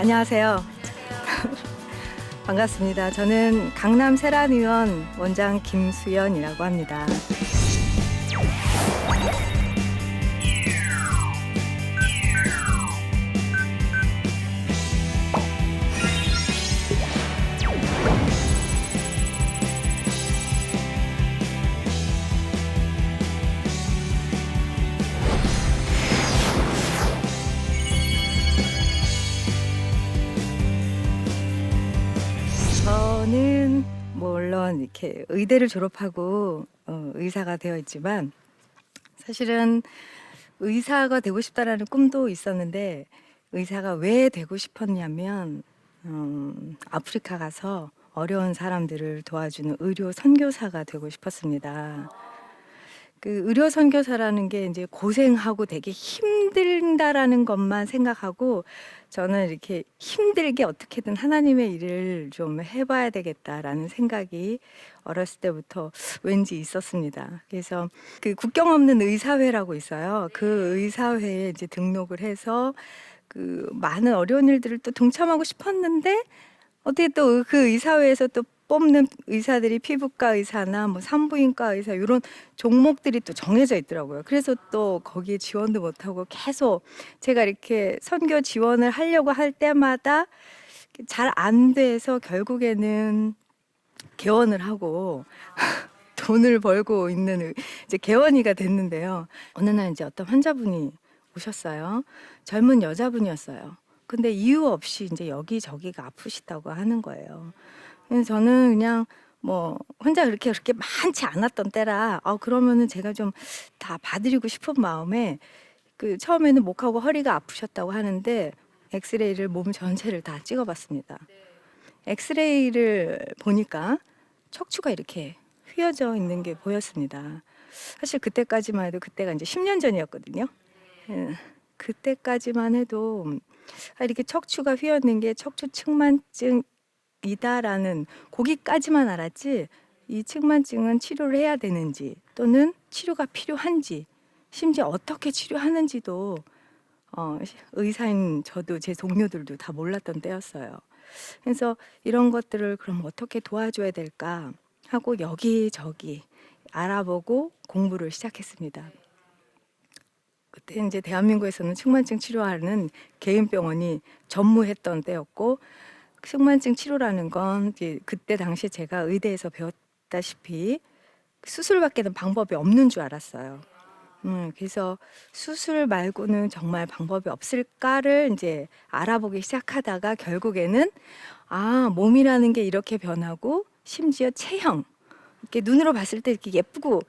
안녕하세요. 반갑습니다. 저는 강남 세란의원 원장 김수연이라고 합니다. 저는 물론 이렇게 의대를 졸업하고 의사가 되어 있지만 사실은 의사가 되고 싶다라는 꿈도 있었는데 의사가 왜 되고 싶었냐면 아프리카 가서 어려운 사람들을 도와주는 의료 선교사가 되고 싶었습니다. 그 의료 선교사라는 게 이제 고생하고 되게 힘들다라는 것만 생각하고 저는 이렇게 힘들게 어떻게든 하나님의 일을 좀 해봐야 되겠다라는 생각이 어렸을 때부터 왠지 있었습니다. 그래서 그 국경 없는 의사회라고 있어요. 그 의사회에 이제 등록을 해서 그 많은 어려운 일들을 또 동참하고 싶었는데 어떻게 또 그 의사회에서 또 뽑는 의사들이 피부과 의사나 뭐 산부인과 의사 이런 종목들이 또 정해져 있더라고요. 그래서 또 거기에 지원도 못하고 계속 제가 이렇게 선교 지원을 하려고 할 때마다 잘 안 돼서 결국에는 개원을 하고 돈을 벌고 있는 이제 개원이가 됐는데요. 어느 날 이제 어떤 환자분이 오셨어요. 젊은 여자분이었어요. 근데 이유 없이 이제 여기저기가 아프시다고 하는 거예요. 그래서 저는 그냥 뭐 혼자 그렇게 많지 않았던 때라 그러면은 제가 좀 다 봐드리고 싶은 마음에 그 처음에는 목하고 허리가 아프셨다고 하는데 엑스레이를 몸 전체를 다 찍어봤습니다. 엑스레이를 보니까 척추가 이렇게 휘어져 있는 게 보였습니다. 사실 그때까지만 해도 그때가 이제 10년 전이었거든요. 예, 그때까지만 해도 이렇게 척추가 휘었는 게 척추 측만증이다라는 거기까지만 알았지 이 측만증은 치료를 해야 되는지 또는 치료가 필요한지 심지어 어떻게 치료하는지도 의사인 저도 제 동료들도 다 몰랐던 때였어요. 그래서 이런 것들을 그럼 어떻게 도와줘야 될까 하고 여기저기 알아보고 공부를 시작했습니다. 그때 이제 대한민국에서는 측만증 치료하는 개인 병원이 전무했던 때였고 측만증 치료라는 건 이제 그때 당시 제가 의대에서 배웠다시피 수술밖에는 방법이 없는 줄 알았어요. 그래서 수술 말고는 정말 방법이 없을까를 이제 알아보기 시작하다가 결국에는 몸이라는 게 이렇게 변하고 심지어 체형 이렇게 눈으로 봤을 때 이렇게 예쁘고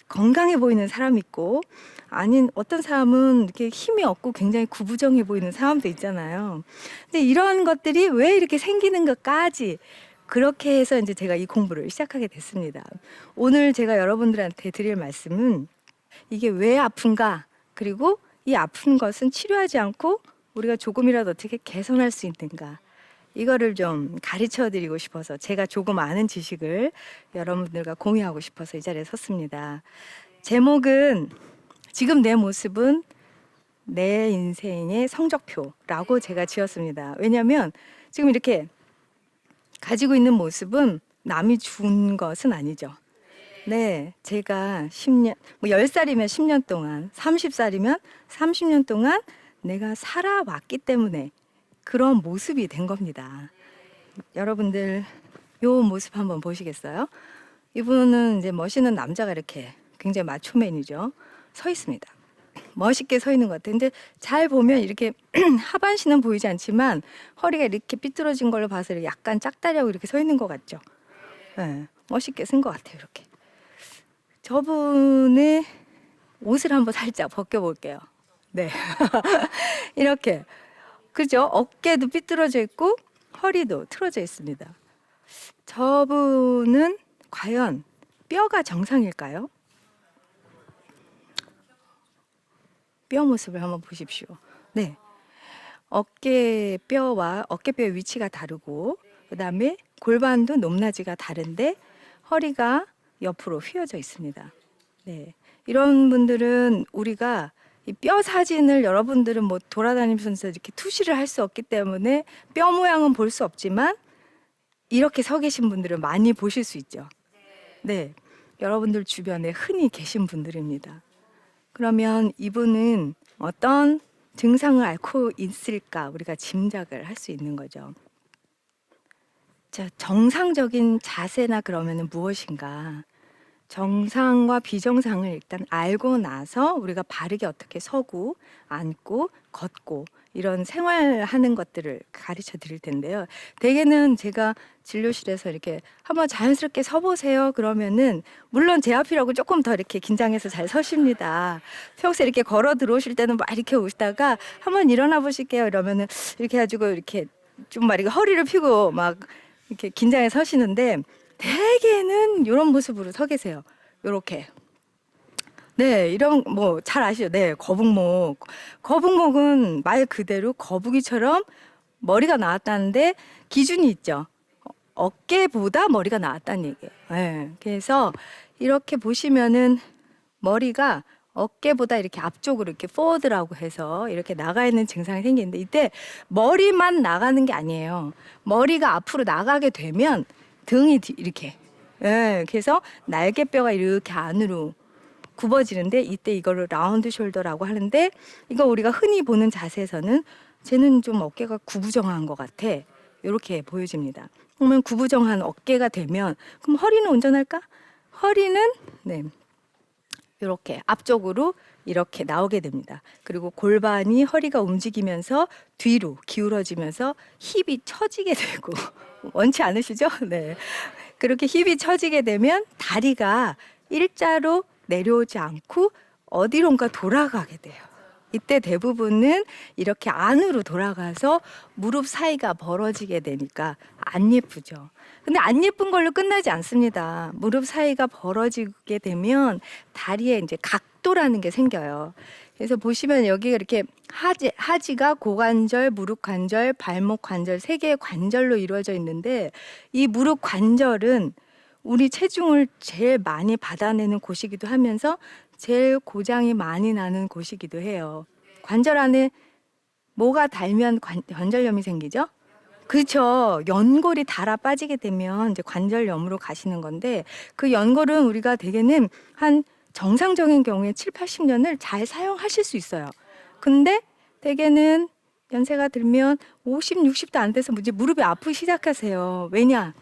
건강해 보이는 사람이 있고 아닌 어떤 사람은 이렇게 힘이 없고 굉장히 구부정해 보이는 사람도 있잖아요. 근데 이런 것들이 왜 이렇게 생기는 것까지 그렇게 해서 이제 제가 이 공부를 시작하게 됐습니다. 오늘 제가 여러분들한테 드릴 말씀은 이게 왜 아픈가 그리고 이 아픈 것은 치료하지 않고 우리가 조금이라도 어떻게 개선할 수 있는가 이거를 좀 가르쳐 드리고 싶어서 제가 조금 아는 지식을 여러분들과 공유하고 싶어서 이 자리에 섰습니다. 제목은 지금 내 모습은 내 인생의 성적표라고 제가 지었습니다. 왜냐하면 지금 이렇게 가지고 있는 모습은 남이 준 것은 아니죠. 네, 제가 10년, 뭐 10살이면 10년 동안, 30살이면 30년 동안 내가 살아왔기 때문에 그런 모습이 된 겁니다. 여러분들 요 모습 한번 보시겠어요? 이분은 이제 멋있는 남자가 이렇게 굉장히 마초맨이죠. 서 있습니다. 멋있게 서 있는 것 같아요. 근데 잘 보면 이렇게 하반신은 보이지 않지만 허리가 이렇게 삐뚤어진 걸로 봐서 약간 짝다리하고 이렇게 서 있는 것 같죠. 네, 멋있게 쓴 것 같아요. 이렇게. 저분의 옷을 한번 살짝 벗겨볼게요. 네. 이렇게. 그죠? 어깨도 삐뚤어져 있고 허리도 틀어져 있습니다. 저분은 과연 뼈가 정상일까요? 뼈 모습을 한번 보십시오. 네. 어깨뼈와 어깨뼈의 위치가 다르고 그다음에 골반도 높낮이가 다른데 허리가 옆으로 휘어져 있습니다. 네. 이런 분들은 우리가 이 뼈 사진을 여러분들은 뭐 돌아다니면서 이렇게 투시를 할 수 없기 때문에 뼈 모양은 볼 수 없지만 이렇게 서 계신 분들은 많이 보실 수 있죠. 네. 여러분들 주변에 흔히 계신 분들입니다. 그러면 이분은 어떤 증상을 앓고 있을까 우리가 짐작을 할 수 있는 거죠. 자, 정상적인 자세나 그러면은 무엇인가? 정상과 비정상을 일단 알고 나서 우리가 바르게 어떻게 서고 앉고 걷고 이런 생활하는 것들을 가르쳐 드릴 텐데요. 대개는 제가 진료실에서 이렇게 한번 자연스럽게 서보세요 그러면은 물론 제 앞이라고 조금 더 이렇게 긴장해서 잘 서십니다. 평소에 이렇게 걸어 들어오실 때는 막 이렇게 오시다가 한번 일어나 보실게요 이러면은 이렇게 해가지고 이렇게 좀 막 이렇게 허리를 펴고 막 이렇게 긴장해 서시는데 대개는 이런 모습으로 서 계세요. 요렇게. 네, 이런 뭐 잘 아시죠? 네, 거북목. 거북목은 말 그대로 거북이처럼 머리가 나왔다는데 기준이 있죠. 어깨보다 머리가 나왔다는 얘기예요. 네, 그래서 이렇게 보시면은 머리가 어깨보다 이렇게 앞쪽으로 이렇게 포워드라고 해서 이렇게 나가 있는 증상이 생기는데 이때 머리만 나가는 게 아니에요. 머리가 앞으로 나가게 되면 등이 이렇게 그래서 날개뼈가 이렇게 안으로 굽어지는데 이때 이거를 라운드 숄더라고 하는데 이거 우리가 흔히 보는 자세에서는 쟤는 좀 어깨가 구부정한 것 같아 이렇게 보여집니다. 그러면 구부정한 어깨가 되면 그럼 허리는 온전할까? 허리는 네 이렇게 앞쪽으로 이렇게 나오게 됩니다. 그리고 골반이 허리가 움직이면서 뒤로 기울어지면서 힙이 처지게 되고 원치 않으시죠? 네. 그렇게 힙이 처지게 되면 다리가 일자로 내려오지 않고 어디론가 돌아가게 돼요. 이때 대부분은 이렇게 안으로 돌아가서 무릎 사이가 벌어지게 되니까 안 예쁘죠. 근데 안 예쁜 걸로 끝나지 않습니다. 무릎 사이가 벌어지게 되면 다리에 이제 각도라는 게 생겨요. 그래서 보시면 여기가 이렇게 하지가 고관절, 무릎 관절, 발목 관절 세 개의 관절로 이루어져 있는데 이 무릎 관절은 우리 체중을 제일 많이 받아내는 곳이기도 하면서 제일 고장이 많이 나는 곳이기도 해요. 관절 안에 뭐가 닳으면 관절염이 생기죠? 그렇죠. 연골이 닳아 빠지게 되면 이제 관절염으로 가시는 건데 그 연골은 우리가 대개는 한 정상적인 경우에 7, 80년을 잘 사용하실 수 있어요. 근데 대개는 연세가 들면 50, 60도 안 돼서 이제 무릎이 아프기 시작하세요. 왜냐?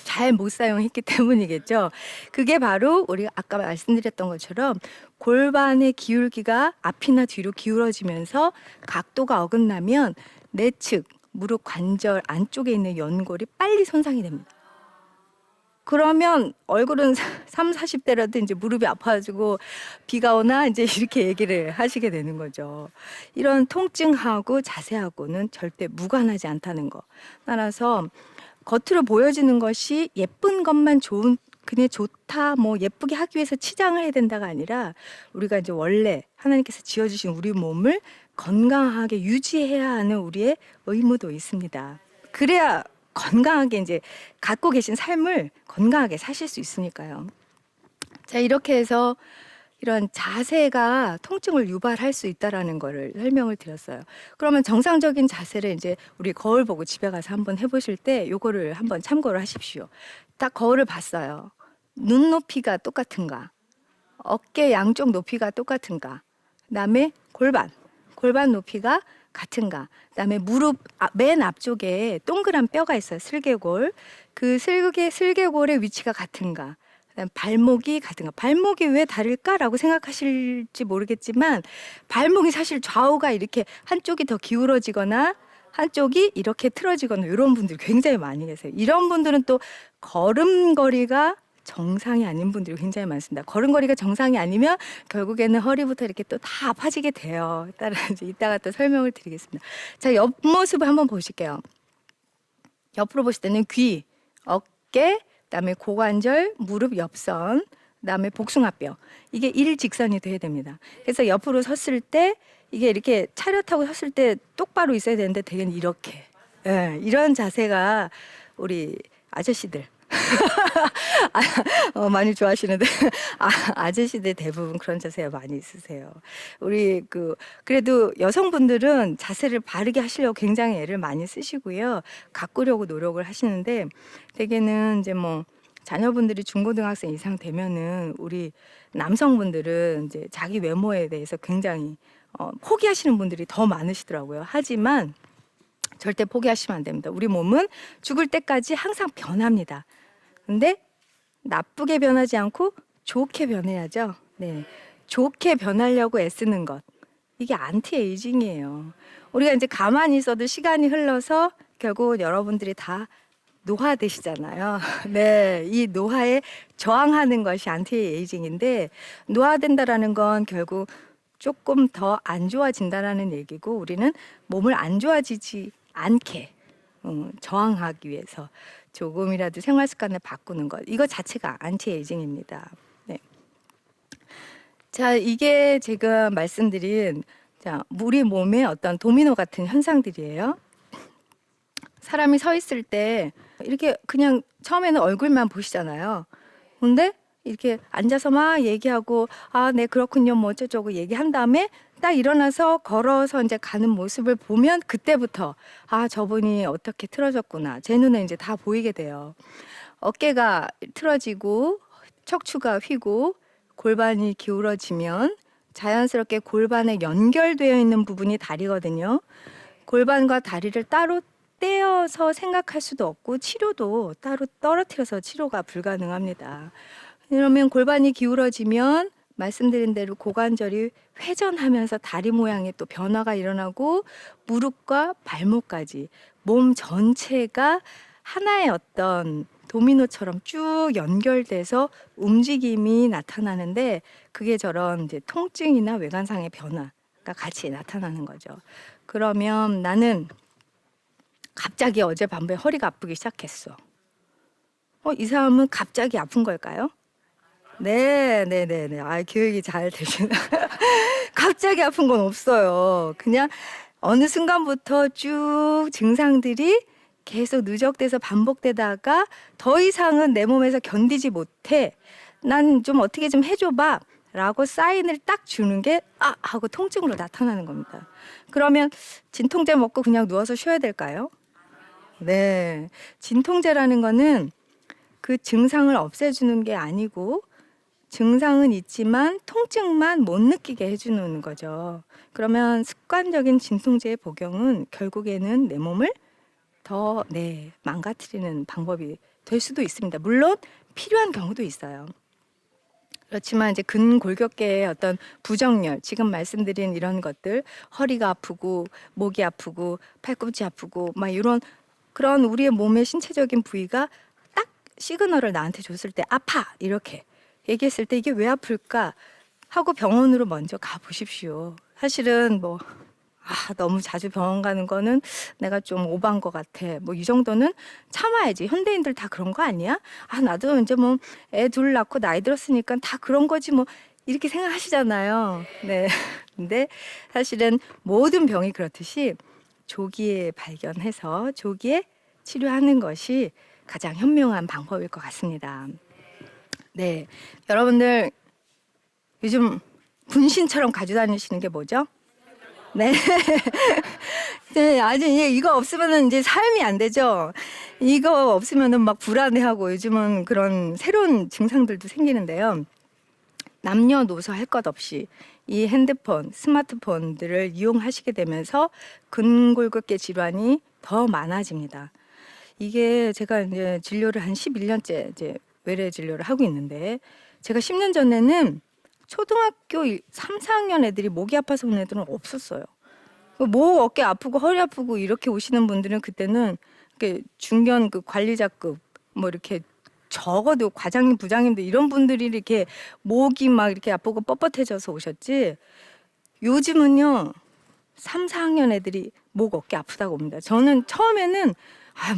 잘 못 사용했기 때문이겠죠. 그게 바로 우리가 아까 말씀드렸던 것처럼 골반의 기울기가 앞이나 뒤로 기울어지면서 각도가 어긋나면 내측 무릎 관절 안쪽에 있는 연골이 빨리 손상이 됩니다. 그러면 얼굴은 3, 40대라도 이제 무릎이 아파가지고 비가 오나 이제 이렇게 얘기를 하시게 되는 거죠. 이런 통증하고 자세하고는 절대 무관하지 않다는 거. 따라서 겉으로 보여지는 것이 예쁜 것만 그냥 좋다, 뭐 예쁘게 하기 위해서 치장을 해야 된다가 아니라 우리가 이제 원래 하나님께서 지어주신 우리 몸을 건강하게 유지해야 하는 우리의 의무도 있습니다. 그래야 건강하게 이제 갖고 계신 삶을 건강하게 사실 수 있으니까요. 자, 이렇게 해서 이런 자세가 통증을 유발할 수 있다라는 거를 설명을 드렸어요. 그러면 정상적인 자세를 이제 우리 거울 보고 집에 가서 한번 해보실 때 요거를 한번 참고를 하십시오. 딱 거울을 봤어요. 눈 높이가 똑같은가? 어깨 양쪽 높이가 똑같은가? 그다음에 골반 높이가 같은가? 그다음에 무릎 맨 앞쪽에 동그란 뼈가 있어요. 슬개골. 그 슬개골의 위치가 같은가? 그다음 발목이 같은가? 발목이 왜 다를까라고 생각하실지 모르겠지만 발목이 사실 좌우가 이렇게 한쪽이 더 기울어지거나 한쪽이 이렇게 틀어지거나 이런 분들이 굉장히 많이 계세요. 이런 분들은 또 걸음걸이가 정상이 아닌 분들이 굉장히 많습니다. 걸음걸이가 정상이 아니면 결국에는 허리부터 이렇게 또 다 아파지게 돼요. 따라 이제 이따가 또 설명을 드리겠습니다. 자, 옆모습을 한번 보실게요. 옆으로 보실 때는 귀, 어깨, 그다음에 고관절, 무릎 옆선, 그다음에 복숭아뼈. 이게 일직선이 돼야 됩니다. 그래서 옆으로 섰을 때 이게 이렇게 차렷하고 섰을 때 똑바로 있어야 되는데 대개는 이렇게. 이런 자세가 우리 아저씨들 많이 좋아하시는데 아저씨들 대부분 그런 자세가 많이 있으세요. 우리 그래도 여성분들은 자세를 바르게 하시려고 굉장히 애를 많이 쓰시고요. 가꾸려고 노력을 하시는데 대개는 이제 뭐 자녀분들이 중고등학생 이상 되면은 우리 남성분들은 이제 자기 외모에 대해서 굉장히 포기하시는 분들이 더 많으시더라고요. 하지만 절대 포기하시면 안 됩니다. 우리 몸은 죽을 때까지 항상 변합니다. 근데 나쁘게 변하지 않고 좋게 변해야죠. 네. 좋게 변하려고 애쓰는 것. 이게 안티에이징이에요. 우리가 이제 가만히 있어도 시간이 흘러서 결국 여러분들이 다 노화되시잖아요. 네. 이 노화에 저항하는 것이 안티에이징인데 노화된다라는 건 결국 조금 더 안 좋아진다라는 얘기고 우리는 몸을 안 좋아지지 않게 저항하기 위해서 조금이라도 생활 습관을 바꾸는 것. 이거 자체가 안티에이징입니다. 네. 자, 이게 제가 말씀드린 우리 몸의 어떤 도미노 같은 현상들이에요. 사람이 서 있을 때 이렇게 그냥 처음에는 얼굴만 보시잖아요. 근데 이렇게 앉아서 막 얘기하고 네 그렇군요 뭐 어쩌고 얘기한 다음에 딱 일어나서 걸어서 이제 가는 모습을 보면 그때부터 저분이 어떻게 틀어졌구나 제 눈에 이제 다 보이게 돼요. 어깨가 틀어지고 척추가 휘고 골반이 기울어지면 자연스럽게 골반에 연결되어 있는 부분이 다리거든요. 골반과 다리를 따로 떼어서 생각할 수도 없고 치료도 따로 떨어뜨려서 치료가 불가능합니다. 그러면 골반이 기울어지면 말씀드린 대로 고관절이 회전하면서 다리 모양의 또 변화가 일어나고 무릎과 발목까지 몸 전체가 하나의 어떤 도미노처럼 쭉 연결돼서 움직임이 나타나는데 그게 저런 이제 통증이나 외관상의 변화가 같이 나타나는 거죠. 그러면 나는 갑자기 어젯밤에 허리가 아프기 시작했어. 이 사람은 갑자기 아픈 걸까요? 네. 교육이 잘 되시나. 갑자기 아픈 건 없어요. 그냥 어느 순간부터 쭉 증상들이 계속 누적돼서 반복되다가 더 이상은 내 몸에서 견디지 못해. 난 좀 어떻게 좀 해줘봐. 라고 사인을 딱 주는 게 하고 통증으로 나타나는 겁니다. 그러면 진통제 먹고 그냥 누워서 쉬어야 될까요? 네. 진통제라는 거는 그 증상을 없애주는 게 아니고 증상은 있지만 통증만 못 느끼게 해주는 거죠. 그러면 습관적인 진통제의 복용은 결국에는 내 몸을 더 망가뜨리는 방법이 될 수도 있습니다. 물론 필요한 경우도 있어요. 그렇지만 이제 근골격계의 어떤 부정열, 지금 말씀드린 이런 것들, 허리가 아프고 목이 아프고 팔꿈치 아프고 막 이런 그런 우리의 몸의 신체적인 부위가 딱 시그널을 나한테 줬을 때 아파 이렇게 얘기했을 때 이게 왜 아플까 하고 병원으로 먼저 가 보십시오. 사실은 뭐 너무 자주 병원 가는 거는 내가 좀 오버한 것 같아. 뭐 이 정도는 참아야지. 현대인들 다 그런 거 아니야? 나도 이제 뭐 애 둘 낳고 나이 들었으니까 다 그런 거지 뭐 이렇게 생각하시잖아요. 네. 근데 사실은 모든 병이 그렇듯이 조기에 발견해서 조기에 치료하는 것이 가장 현명한 방법일 것 같습니다. 네. 여러분들 요즘 분신처럼 가지고 다니시는 게 뭐죠? 네. 네, 아주 이거 없으면은 이제 삶이 안 되죠. 이거 없으면은 막 불안해하고 요즘은 그런 새로운 증상들도 생기는데요. 남녀노소 할 것 없이 이 핸드폰, 스마트폰들을 이용하시게 되면서 근골격계 질환이 더 많아집니다. 이게 제가 이제 진료를 한 11년째 이제 외래 진료를 하고 있는데 제가 10년 전에는 초등학교 3, 4학년 애들이 목이 아파서 오는 애들은 없었어요. 목, 어깨 아프고 허리 아프고 이렇게 오시는 분들은 그때는 이렇게 중견 관리자급 뭐 이렇게 적어도 과장님, 부장님들 이런 분들이 이렇게 목이 막 이렇게 아프고 뻣뻣해져서 오셨지. 요즘은요 3, 4학년 애들이 목, 어깨 아프다고 옵니다. 저는 처음에는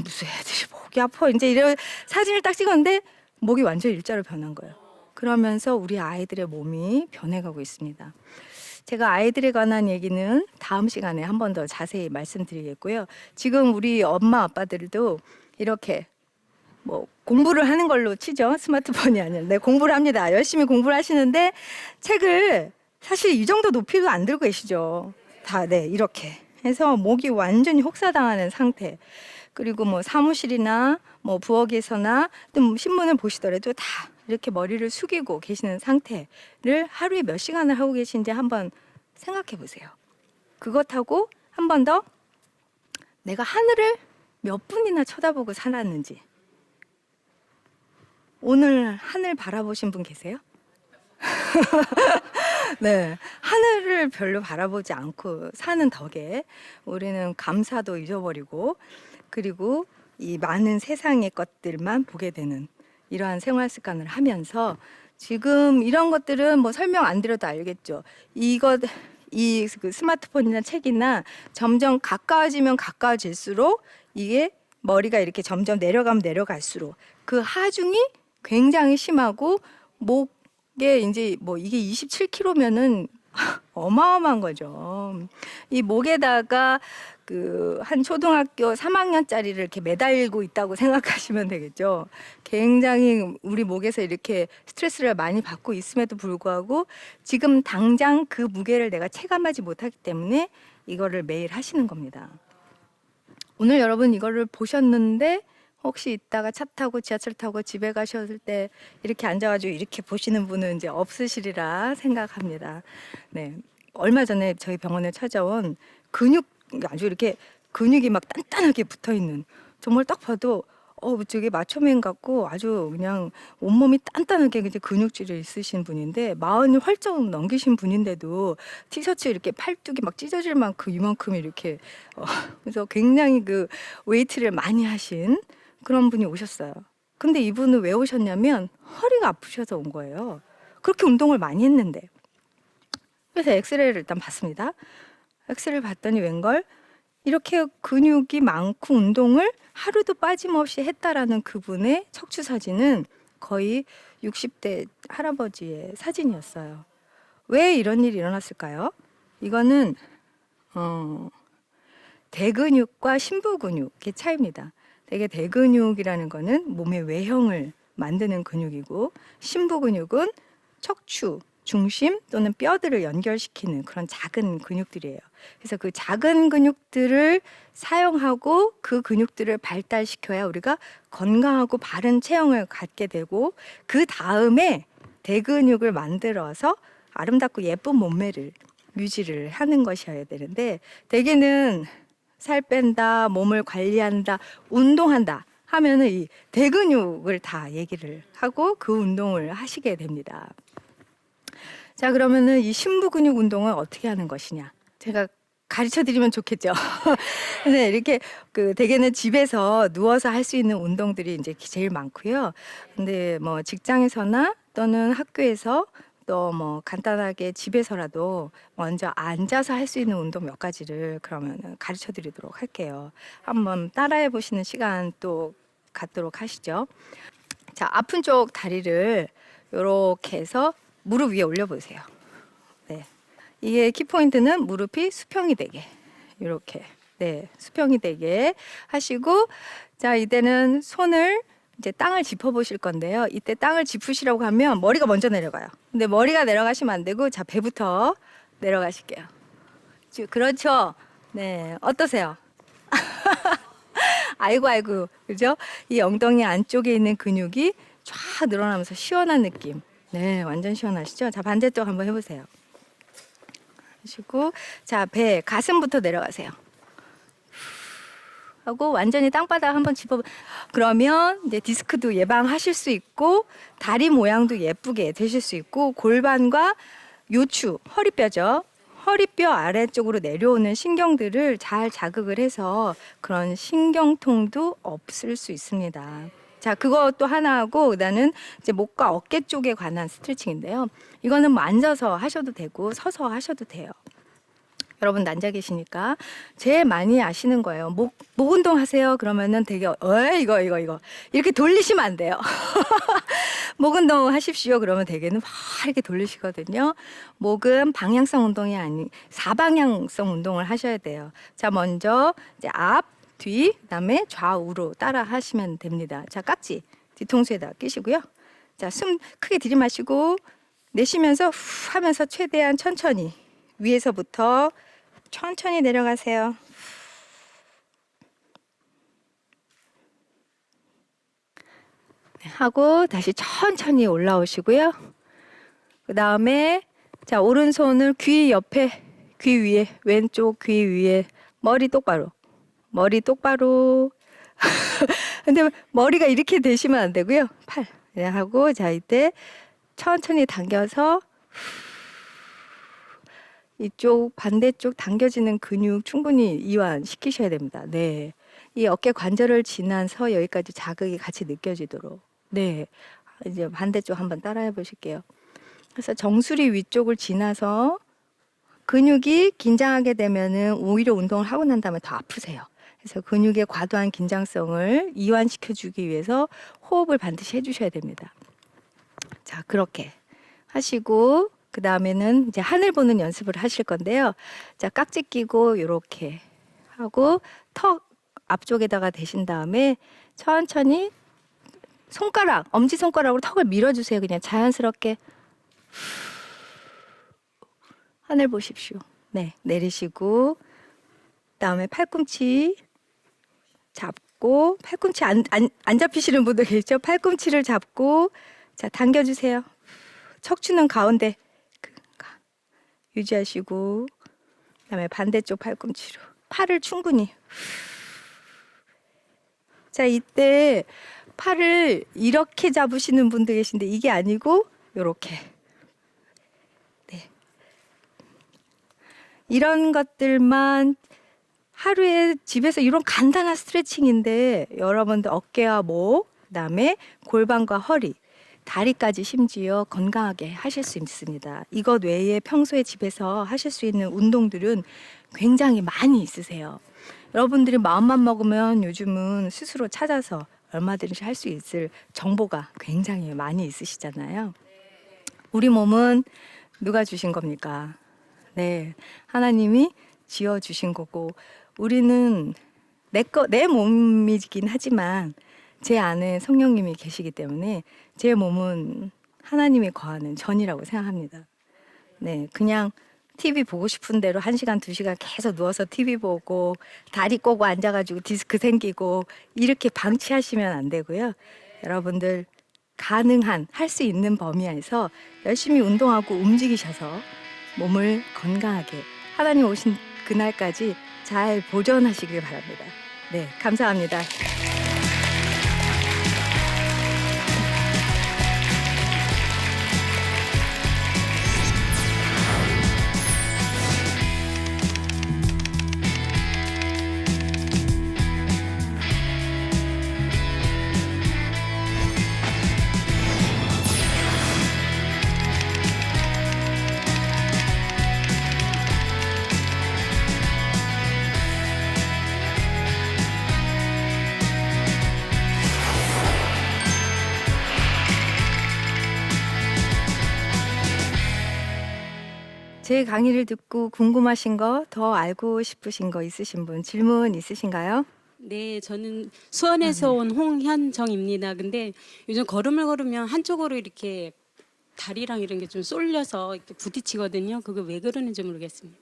무슨 애들이 목이 아파 이제 이런 사진을 딱 찍었는데 목이 완전 일자로 변한 거예요. 그러면서 우리 아이들의 몸이 변해가고 있습니다. 제가 아이들에 관한 얘기는 다음 시간에 한 번 더 자세히 말씀드리겠고요. 지금 우리 엄마 아빠들도 이렇게 뭐 공부를 하는 걸로 치죠. 스마트폰이 아니라. 네, 공부를 합니다. 열심히 공부를 하시는데 책을 사실 이 정도 높이도 안 들고 계시죠. 다, 네, 이렇게 해서 목이 완전히 혹사당하는 상태. 그리고 뭐 사무실이나 뭐 부엌에서나 또 신문을 보시더라도 다 이렇게 머리를 숙이고 계시는 상태를 하루에 몇 시간을 하고 계신지 한번 생각해 보세요. 그것하고 한 번 더 내가 하늘을 몇 분이나 쳐다보고 살았는지. 오늘 하늘 바라보신 분 계세요? 네, 하늘을 별로 바라보지 않고 사는 덕에 우리는 감사도 잊어버리고 그리고 이 많은 세상의 것들만 보게 되는 이러한 생활 습관을 하면서 지금 이런 것들은 뭐 설명 안 드려도 알겠죠. 그 스마트폰이나 책이나 점점 가까워지면 가까워질수록 이게 머리가 이렇게 점점 내려가면 내려갈수록 그 하중이 굉장히 심하고 목에 이제 뭐 이게 27kg면은 어마어마한 거죠. 이 목에다가 그 한 초등학교 3학년짜리를 이렇게 매달고 있다고 생각하시면 되겠죠. 굉장히 우리 목에서 이렇게 스트레스를 많이 받고 있음에도 불구하고 지금 당장 그 무게를 내가 체감하지 못하기 때문에 이거를 매일 하시는 겁니다. 오늘 여러분 이거를 보셨는데 혹시 이따가 차 타고 지하철 타고 집에 가셨을 때 이렇게 앉아가지고 이렇게 보시는 분은 이제 없으시리라 생각합니다. 네, 얼마 전에 저희 병원에 찾아온 아주 이렇게 근육이 막 단단하게 붙어 있는 정말 딱 봐도 저게 마초맨 같고 아주 그냥 온몸이 단단하게 이제 근육질이 있으신 분인데 40을 훌쩍 넘기신 분인데도 티셔츠 이렇게 팔뚝이 막 찢어질 만큼 이만큼 이렇게 그래서 굉장히 그 웨이트를 많이 하신 그런 분이 오셨어요. 근데 이분은 왜 오셨냐면 허리가 아프셔서 온 거예요. 그렇게 운동을 많이 했는데. 그래서 엑스레이를 일단 봤습니다. 엑스레이를 봤더니 웬걸 이렇게 근육이 많고 운동을 하루도 빠짐없이 했다라는 그분의 척추 사진은 거의 60대 할아버지의 사진이었어요. 왜 이런 일이 일어났을까요? 이거는 대근육과 심부근육의 차이입니다. 되게 대근육이라는 거는 몸의 외형을 만드는 근육이고 심부근육은 척추, 중심 또는 뼈들을 연결시키는 그런 작은 근육들이에요. 그래서 그 작은 근육들을 사용하고 그 근육들을 발달시켜야 우리가 건강하고 바른 체형을 갖게 되고 그 다음에 대근육을 만들어서 아름답고 예쁜 몸매를 유지를 하는 것이어야 되는데 대개는 살 뺀다, 몸을 관리한다, 운동한다 하면은 이 대근육을 다 얘기를 하고 그 운동을 하시게 됩니다. 자, 그러면은 이 심부근육 운동을 어떻게 하는 것이냐? 제가 가르쳐 드리면 좋겠죠. 네, 이렇게 그 대개는 집에서 누워서 할 수 있는 운동들이 이제 제일 많고요. 근데 뭐 직장에서나 또는 학교에서 또 뭐 간단하게 집에서라도 먼저 앉아서 할 수 있는 운동 몇 가지를 그러면 가르쳐 드리도록 할게요. 한번 따라해 보시는 시간 또 갖도록 하시죠. 자, 아픈 쪽 다리를 이렇게 해서 무릎 위에 올려보세요. 네, 이게 키포인트는 무릎이 수평이 되게 이렇게 네 수평이 되게 하시고 자 이때는 손을 이제 땅을 짚어보실 건데요. 이때 땅을 짚으시라고 하면 머리가 먼저 내려가요. 근데 머리가 내려가시면 안 되고 자 배부터 내려가실게요. 그렇죠. 네, 어떠세요? 아이고 그죠? 이 엉덩이 안쪽에 있는 근육이 쫙 늘어나면서 시원한 느낌. 네, 완전 시원하시죠? 자, 반대쪽 한번 해보세요. 하시고, 자, 배, 가슴부터 내려가세요. 하고, 완전히 땅바닥 한번 그러면 이제 디스크도 예방하실 수 있고, 다리 모양도 예쁘게 되실 수 있고, 골반과 요추, 허리뼈죠. 허리뼈 아래쪽으로 내려오는 신경들을 잘 자극을 해서 그런 신경통도 없을 수 있습니다. 자, 그것도 하나 하고 그다음은 이제 목과 어깨 쪽에 관한 스트레칭인데요. 이거는 뭐 앉아서 하셔도 되고 서서 하셔도 돼요. 여러분 앉아 계시니까 제일 많이 아시는 거예요. 목 운동 하세요. 그러면은 되게 이거 이렇게 돌리시면 안 돼요. 목 운동 하십시오. 그러면 되게는 막 이렇게 돌리시거든요. 목은 방향성 운동이 아닌 사방향성 운동을 하셔야 돼요. 자, 먼저 이제 앞, 뒤, 그다음에 좌우로 따라 하시면 됩니다. 자, 깍지 뒤통수에다 끼시고요. 자, 숨 크게 들이마시고 내쉬면서 후 하면서 최대한 천천히 위에서부터 천천히 내려가세요. 하고 다시 천천히 올라오시고요. 그 다음에 자, 오른손을 귀 옆에, 귀 위에, 왼쪽 귀 위에, 머리 똑바로, 머리 똑바로. 근데 머리가 이렇게 되시면 안 되고요. 팔 하고 자, 이때 천천히 당겨서 이쪽 반대쪽 당겨지는 근육 충분히 이완시키셔야 됩니다. 네, 이 어깨 관절을 지나서 여기까지 자극이 같이 느껴지도록. 네, 이제 반대쪽 한번 따라해 보실게요. 그래서 정수리 위쪽을 지나서 근육이 긴장하게 되면은 오히려 운동을 하고 난 다음에 더 아프세요. 그래서 근육의 과도한 긴장성을 이완시켜 주기 위해서 호흡을 반드시 해주셔야 됩니다. 자, 그렇게 하시고 그 다음에는 이제 하늘 보는 연습을 하실 건데요. 자, 깍지 끼고 이렇게 하고 턱 앞쪽에다가 대신 다음에 천천히 손가락, 엄지 손가락으로 턱을 밀어주세요. 그냥 자연스럽게 하늘 보십시오. 네, 내리시고 그다음에 팔꿈치 잡고, 팔꿈치 안 잡히시는 분들 계시죠? 팔꿈치를 잡고 자, 당겨주세요. 척추는 가운데 유지하시고 그다음에 반대쪽 팔꿈치로 팔을 충분히. 자, 이때 팔을 이렇게 잡으시는 분들 계신데 이게 아니고 요렇게. 네. 이런 것들만 하루에 집에서 이런 간단한 스트레칭인데 여러분들 어깨와 목, 그다음에 골반과 허리, 다리까지 심지어 건강하게 하실 수 있습니다. 이것 외에 평소에 집에서 하실 수 있는 운동들은 굉장히 많이 있으세요. 여러분들이 마음만 먹으면 요즘은 스스로 찾아서 얼마든지 할 수 있을 정보가 굉장히 많이 있으시잖아요. 우리 몸은 누가 주신 겁니까? 네, 하나님이 지어 주신 거고, 우리는 내 몸이긴 하지만 제 안에 성령님이 계시기 때문에 제 몸은 하나님이 거하는 전이라고 생각합니다. 네, 그냥 TV 보고 싶은 대로 1시간, 2시간 계속 누워서 TV 보고 다리 꼬고 앉아가지고 디스크 생기고 이렇게 방치하시면 안 되고요. 여러분들 가능한 할 수 있는 범위 안에서 열심히 운동하고 움직이셔서 몸을 건강하게 하나님 오신 그날까지 잘 보존하시길 바랍니다. 네, 감사합니다. 제 강의를 듣고 궁금하신 거, 더 알고 싶으신 거 있으신 분, 질문 있으신가요? 네, 저는 수원에서 온 홍현정입니다. 근데 요즘 걸음을 걸으면 한쪽으로 이렇게 다리랑 이런 게 좀 쏠려서 이렇게 부딪히거든요. 그게 왜 그러는지 모르겠습니다.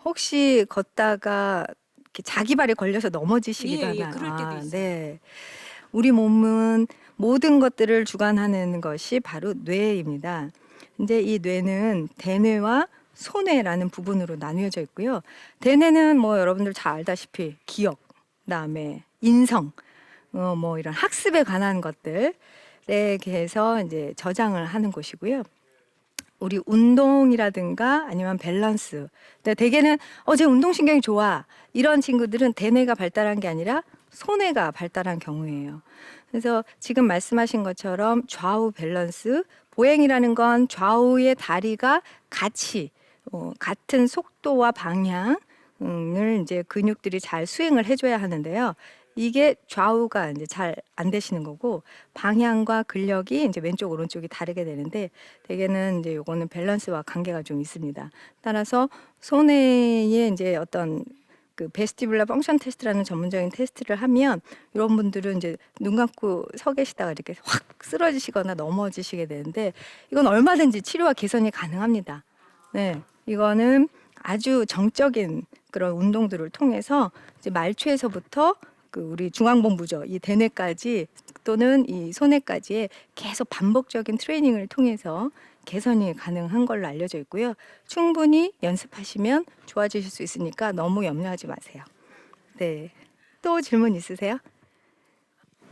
혹시 걷다가 이렇게 자기 발에 걸려서 넘어지시기도 예, 예, 하나요? 그럴 때도 있어요. 네. 우리 몸은 모든 것들을 주관하는 것이 바로 뇌입니다. 이제 이 뇌는 대뇌와 소뇌라는 부분으로 나뉘어져 있고요. 대뇌는 뭐 여러분들 잘 알다시피 기억, 그다음에 인성, 뭐 이런 학습에 관한 것들에 대해서 이제 저장을 하는 곳이고요. 우리 운동이라든가 아니면 밸런스. 근데 대개는 제 운동신경이 좋아. 이런 친구들은 대뇌가 발달한 게 아니라 소뇌가 발달한 경우예요. 그래서 지금 말씀하신 것처럼 좌우 밸런스, 보행이라는 건 좌우의 다리가 같이 같은 속도와 방향을 이제 근육들이 잘 수행을 해줘야 하는데요. 이게 좌우가 이제 잘 안 되시는 거고, 방향과 근력이 이제 왼쪽 오른쪽이 다르게 되는데, 대개는 이제 요거는 밸런스와 관계가 좀 있습니다. 따라서 손의 이제 어떤 그 베스티뷸라 펑션 테스트라는 전문적인 테스트를 하면 이런 분들은 이제 눈 감고 서 계시다가 이렇게 확 쓰러지시거나 넘어지시게 되는데 이건 얼마든지 치료와 개선이 가능합니다. 네, 이거는 아주 정적인 그런 운동들을 통해서 이제 말초에서부터 그 우리 중앙본부죠, 이 대뇌까지 또는 이 소뇌까지의 계속 반복적인 트레이닝을 통해서 개선이 가능한 걸로 알려져 있고요. 충분히 연습하시면 좋아지실 수 있으니까 너무 염려하지 마세요. 네. 또 질문 있으세요?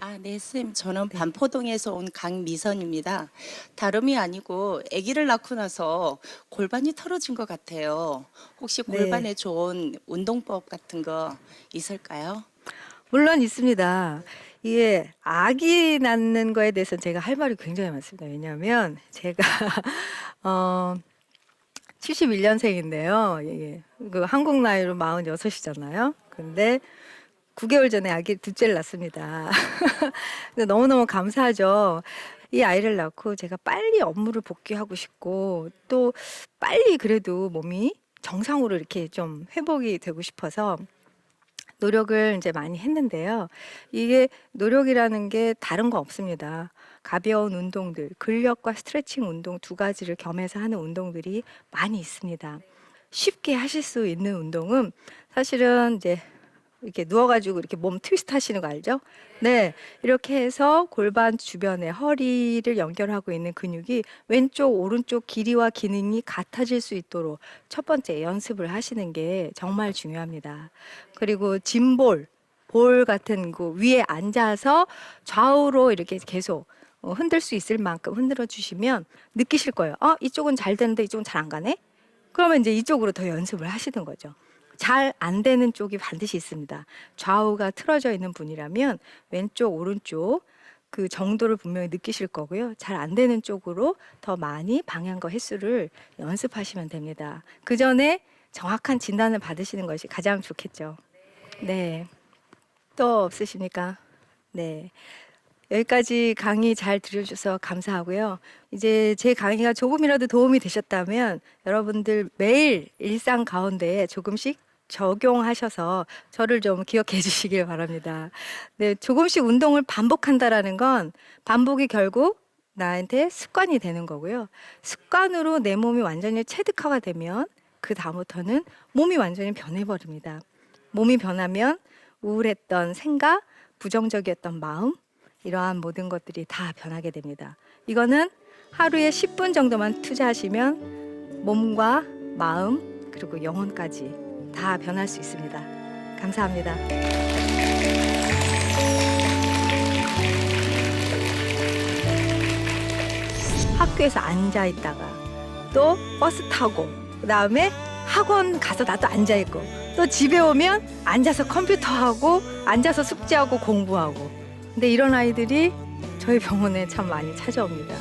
아, 네, 쌤. 저는 반포동에서 온 강미선입니다. 다름이 아니고 아기를 낳고 나서 골반이 털어진 것 같아요. 혹시 네. 골반에 좋은 운동법 같은 거 있을까요? 물론 있습니다. 이게 아기 낳는 거에 대해서 제가 할 말이 굉장히 많습니다. 왜냐하면 제가 71년생인데요. 예, 그 한국 나이로 46이잖아요. 근데 9개월 전에 아기 둘째를 낳습니다. 근데 너무너무 감사하죠. 이 아이를 낳고 제가 빨리 업무를 복귀하고 싶고 또 빨리 그래도 몸이 정상으로 이렇게 좀 회복이 되고 싶어서 노력을 이제 많이 했는데요. 이게 노력이라는 게 다른 거 없습니다. 가벼운 운동들, 근력과 스트레칭 운동 두 가지를 겸해서 하는 운동들이 많이 있습니다. 쉽게 하실 수 있는 운동은 사실은 이제 이렇게 누워가지고 이렇게 몸 트위스트 하시는 거 알죠? 네, 이렇게 해서 골반 주변에 허리를 연결하고 있는 근육이 왼쪽, 오른쪽 길이와 기능이 같아질 수 있도록 첫 번째 연습을 하시는 게 정말 중요합니다. 그리고 짐볼, 볼 같은 거 위에 앉아서 좌우로 이렇게 계속 흔들 수 있을 만큼 흔들어 주시면 느끼실 거예요. 이쪽은 잘 되는데 이쪽은 잘 안 가네? 그러면 이제 이쪽으로 더 연습을 하시는 거죠. 잘 안 되는 쪽이 반드시 있습니다. 좌우가 틀어져 있는 분이라면 왼쪽, 오른쪽 그 정도를 분명히 느끼실 거고요. 잘 안 되는 쪽으로 더 많이 방향과 횟수를 연습하시면 됩니다. 그 전에 정확한 진단을 받으시는 것이 가장 좋겠죠. 네. 또 없으십니까? 네. 여기까지 강의 잘 들어주셔서 감사하고요. 이제 제 강의가 조금이라도 도움이 되셨다면 여러분들 매일 일상 가운데에 조금씩 적용하셔서 저를 좀 기억해 주시길 바랍니다. 네, 조금씩 운동을 반복한다라는 건 반복이 결국 나한테 습관이 되는 거고요. 습관으로 내 몸이 완전히 체득화가 되면 그 다음부터는 몸이 완전히 변해버립니다. 몸이 변하면 우울했던 생각, 부정적이었던 마음, 이러한 모든 것들이 다 변하게 됩니다. 이거는 하루에 10분 정도만 투자하시면 몸과 마음 그리고 영혼까지 다 변할 수 있습니다. 감사합니다. 학교에서 앉아 있다가 또 버스 타고 그다음에 학원 가서 나도 앉아 있고 또 집에 오면 앉아서 컴퓨터 하고 앉아서 숙제하고 공부하고 근데 이런 아이들이 저희 병원에 참 많이 찾아옵니다.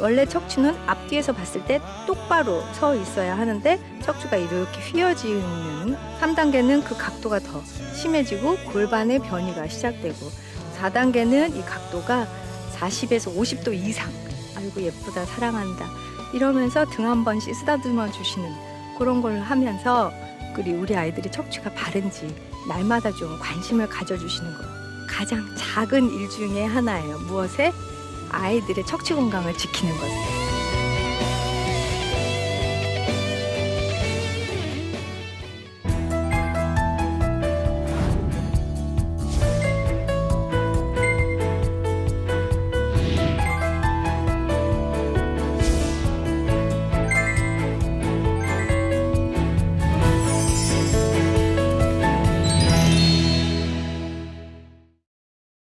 원래 척추는 앞뒤에서 봤을 때 똑바로 서 있어야 하는데 척추가 이렇게 휘어지는 3단계는 그 각도가 더 심해지고 골반의 변이가 시작되고 4단계는 이 각도가 40에서 50도 이상 아이고 예쁘다 사랑한다 이러면서 등 한 번씩 쓰다듬어 주시는 그런 걸 하면서 우리 아이들이 척추가 바른지 날마다 좀 관심을 가져주시는 것 가장 작은 일 중에 하나예요. 무엇에? 아이들의 척추 건강을 지키는 것에.